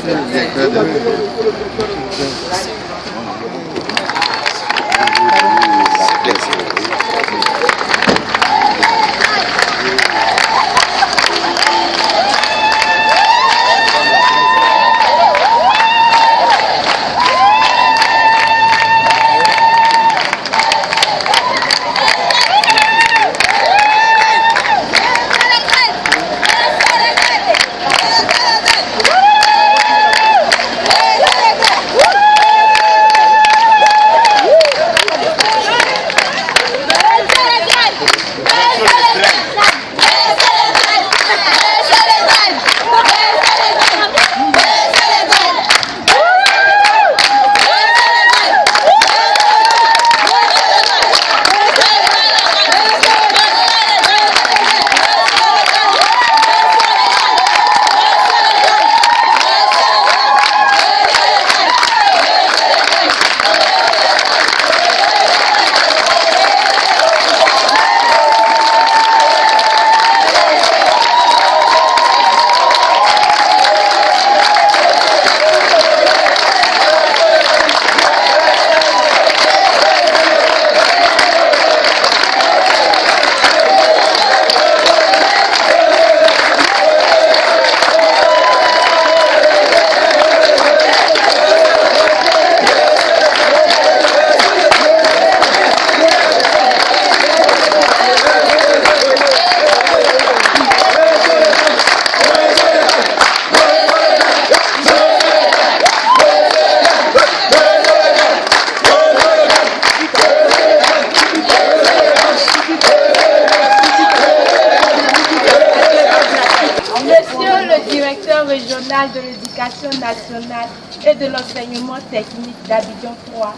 monsieur le directeur de régional de l'éducation nationale et de l'enseignement technique d'Abidjan 3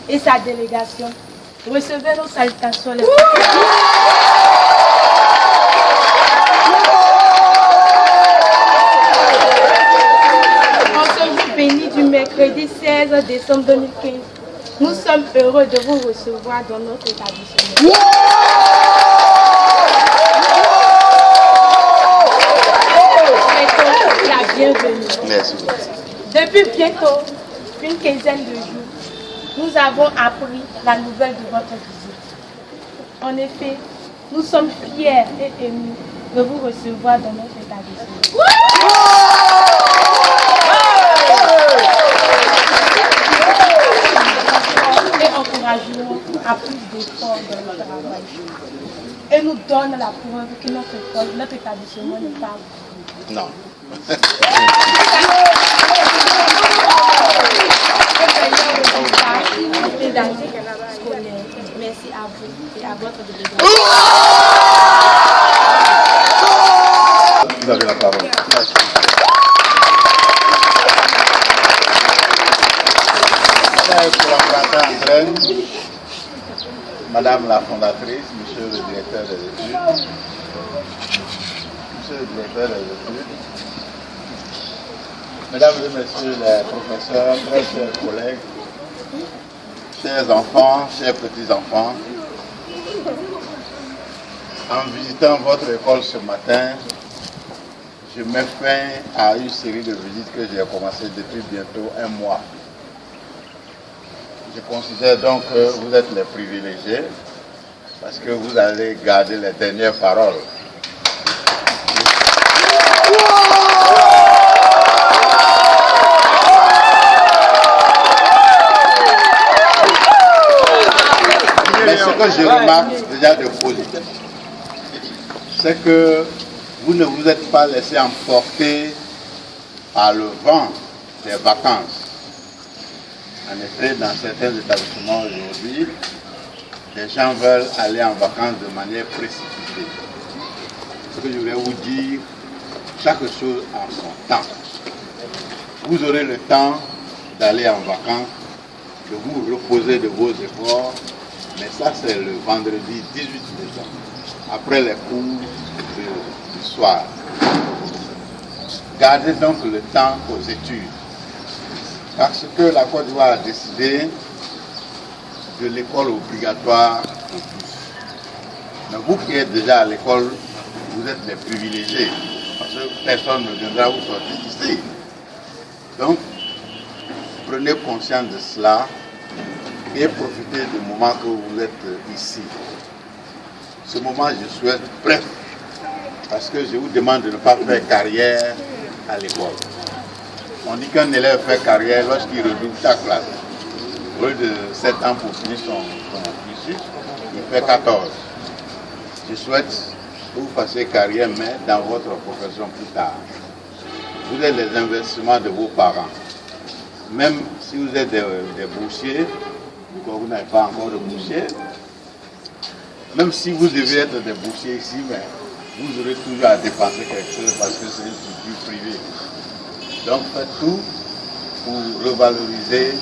et sa délégation. Recevez nos salutations les En ce jour béni du mercredi 16 décembre 2015, nous sommes heureux de vous recevoir dans notre établissement. Bienvenue. Merci. Depuis bientôt une quinzaine de jours, nous avons appris la nouvelle de votre visite. En effet, nous sommes fiers et émus de vous recevoir dans notre établissement. Et encouragerons à plus d'efforts dans le travail. Et nous donne la preuve que notre établissement n'est pas vous. Non. Merci à vous et à votre délégation. Vous avez la parole. Collaborateur André, Madame la fondatrice, Monsieur le directeur des études, Monsieur le directeur des études, Mesdames et Messieurs les professeurs, très chers collègues, chers enfants, chers petits-enfants, en visitant votre école ce matin, je mets fin à une série de visites que j'ai commencé depuis bientôt un mois. Je considère donc que vous êtes les privilégiés parce que vous allez garder les dernières paroles. Mais ce que je remarque déjà de positif, c'est que vous ne vous êtes pas laissé emporter par le vent des vacances. En effet, dans certains établissements aujourd'hui, les gens veulent aller en vacances de manière précipitée. Ce que je voulais vous dire, chaque chose en son temps. Vous aurez le temps d'aller en vacances, de vous reposer de vos efforts, mais ça c'est le vendredi 18 décembre, après les cours du soir. Gardez donc le temps aux études. Parce que la Côte d'Ivoire a décidé de l'école obligatoire pour tous. Mais vous qui êtes déjà à l'école, vous êtes les privilégiés. Parce que personne ne viendra vous sortir d'ici. Donc, prenez conscience de cela et profitez du moment que vous êtes ici. Ce moment, je souhaite bref, parce que je vous demande de ne pas faire carrière à l'école. On dit qu'un élève fait carrière lorsqu'il redouble sa classe. Au lieu de 7 ans pour finir son cursus, il fait 14. Je souhaite que vous fassiez carrière, mais dans votre profession plus tard. Vous êtes les investissements de vos parents. Même si vous êtes des boursiers, vous n'avez pas encore de boursiers, même si vous devez être des boursiers ici, mais vous aurez toujours à dépenser quelque chose parce que c'est une structure privée. Donc faites tout pour revaloriser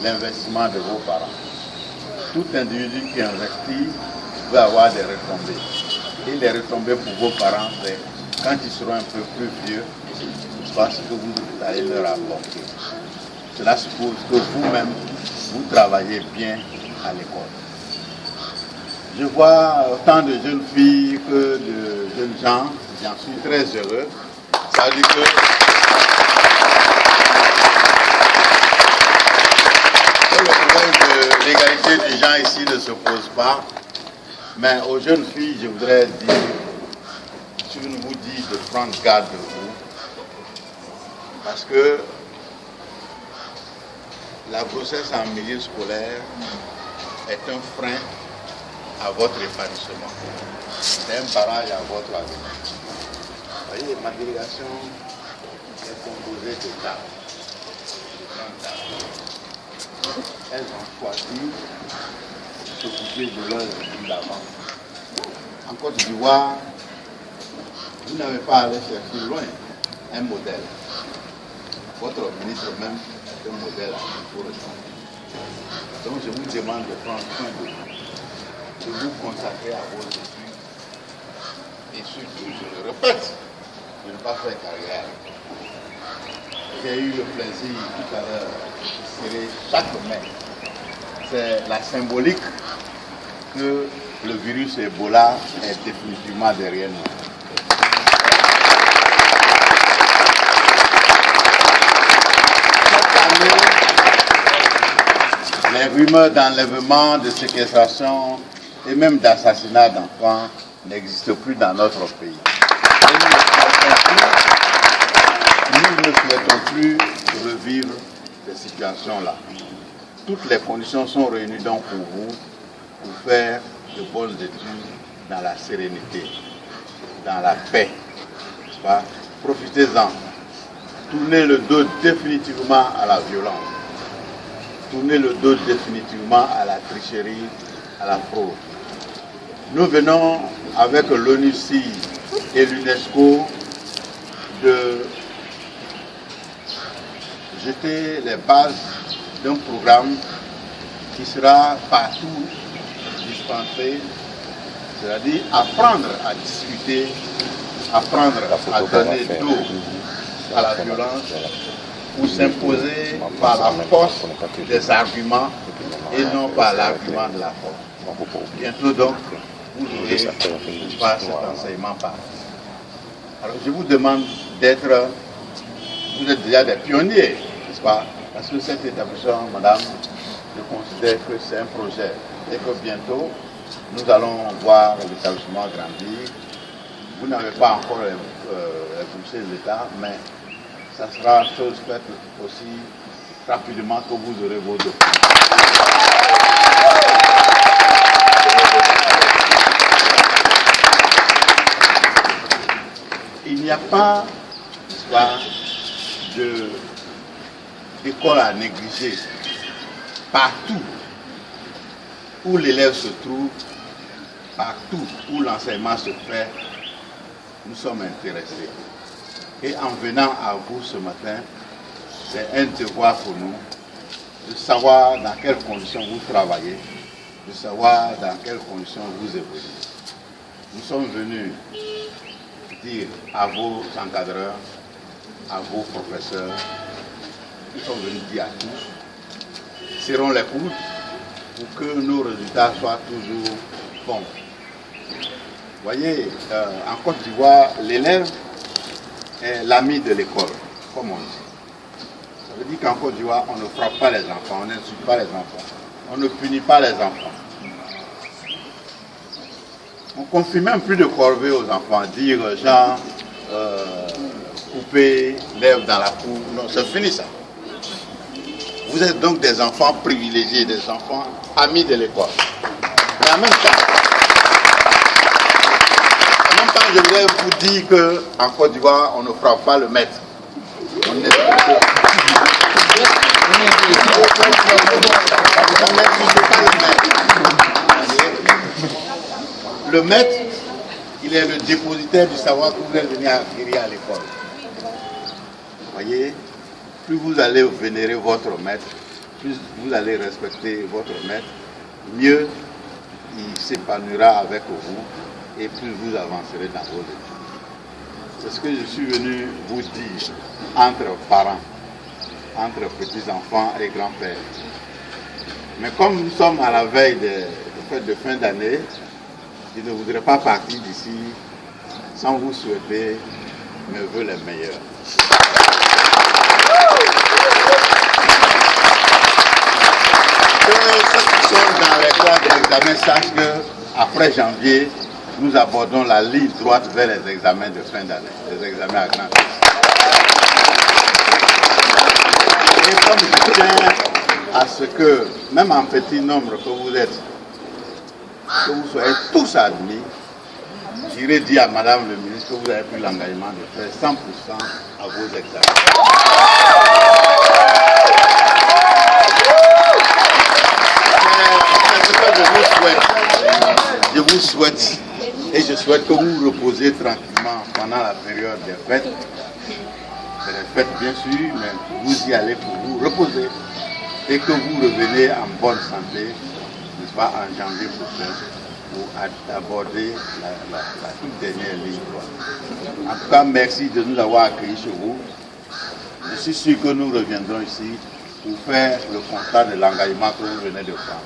l'investissement de vos parents. Tout individu qui investit va avoir des retombées. Et les retombées pour vos parents, c'est quand ils seront un peu plus vieux, parce que vous allez leur apporter. Cela suppose que vous-même, vous travaillez bien à l'école. Je vois autant de jeunes filles que de jeunes gens, j'en suis très heureux. Ça veut dire que le problème de l'égalité des gens ici ne se pose pas. Mais aux jeunes filles, je voudrais dire, je vous dis de prendre garde de vous. Parce que la grossesse en milieu scolaire est un frein à votre épanouissement. C'est un barrage à votre avenir. Vous voyez, ma délégation est composée de dames. Elles ont choisi de s'occuper de leur vie d'avant. En Côte d'Ivoire, vous n'avez pas à aller chercher loin un modèle. Votre ministre même est un modèle à vous ressembler. Donc je vous demande de prendre soin de vous, de vous consacrer à vos études et surtout, je le répète, de ne pas faire carrière. J'ai eu le plaisir tout à l'heure de serrer chaque main. C'est la symbolique que le virus Ebola est définitivement derrière nous. Les rumeurs d'enlèvement, de séquestration et même d'assassinat d'enfants n'existent plus dans notre pays. Et nous ne souhaitons plus revivre ces situations-là. Toutes les conditions sont réunies donc pour vous, pour faire de bonnes études dans la sérénité, dans la paix. Profitez-en. Tournez le dos définitivement à la violence. Tourner le dos définitivement à la tricherie, à la fraude. Nous venons avec l'ONUCI et l'UNESCO de jeter les bases d'un programme qui sera partout dispensé, c'est-à-dire apprendre à discuter, apprendre à donner dos à la violence, ou s'imposer par la force des arguments et non par l'argument de la force. Bientôt donc, vous aurez pas cet enseignement par. Alors je vous demande d'être, vous êtes déjà des pionniers, n'est-ce pas? Parce que cet établissement, madame, je considère que c'est un projet et que bientôt, nous allons voir l'établissement grandir. Vous n'avez pas encore impulsé l'État, mais ça sera chose faite aussi rapidement que vous aurez vos documents. Il n'y a pas d'école à négliger. Partout où l'élève se trouve, partout où l'enseignement se fait, nous sommes intéressés. Et en venant à vous ce matin, c'est un devoir pour nous de savoir dans quelles conditions vous travaillez, de savoir dans quelles conditions vous évoluez. Nous sommes venus dire à vos encadreurs, à vos professeurs, nous sommes venus dire à tous, serrons les coudes pour que nos résultats soient toujours bons. Vous voyez, en Côte d'Ivoire, l'élève est l'ami de l'école, comme on dit. veut dire qu'en Côte d'Ivoire, on ne frappe pas les enfants, on n'insulte pas les enfants, on ne punit pas les enfants. On ne confie même plus de corvée aux enfants, dire genre, couper l'herbe dans la cour. Non, c'est fini ça. Vous êtes donc des enfants privilégiés, des enfants amis de l'école. Mais en même temps, je voudrais vous dire qu'en Côte d'Ivoire, on ne frappe pas le maître. On n'excuse pas le maître. Le maître, il est le dépositaire du savoir que vous êtes venu acquérir à l'école. Voyez, plus vous allez vénérer votre maître, plus vous allez respecter votre maître, mieux il s'épanouira avec vous et plus vous avancerez dans vos études. C'est ce que je suis venu vous dire entre parents, entre petits-enfants et grands-pères. Mais comme nous sommes à la veille des fêtes de fin d'année, je ne voudrais pas partir d'ici sans vous souhaiter mes vœux les meilleurs. Que ceux qui sont dans les classes d'examen sachent qu'après janvier, nous abordons la ligne droite vers les examens de fin d'année, les examens à grande classe. Et comme je tiens à ce que, même en petit nombre que vous êtes, que vous soyez tous admis, j'irai dire à Madame le ministre que vous avez pris l'engagement de faire 100% à vos examens. C'est ce que je vous souhaite. Je vous souhaite et je souhaite que vous reposiez tranquillement pendant la période des fêtes. C'est les fêtes bien sûr, mais vous y allez pour vous reposer et que vous revenez en bonne santé, n'est-ce pas, en janvier prochain, pour aborder la toute dernière ligne droite. En tout cas, merci de nous avoir accueillis chez vous. Je suis sûr que nous reviendrons ici pour faire le constat de l'engagement que vous venez de prendre.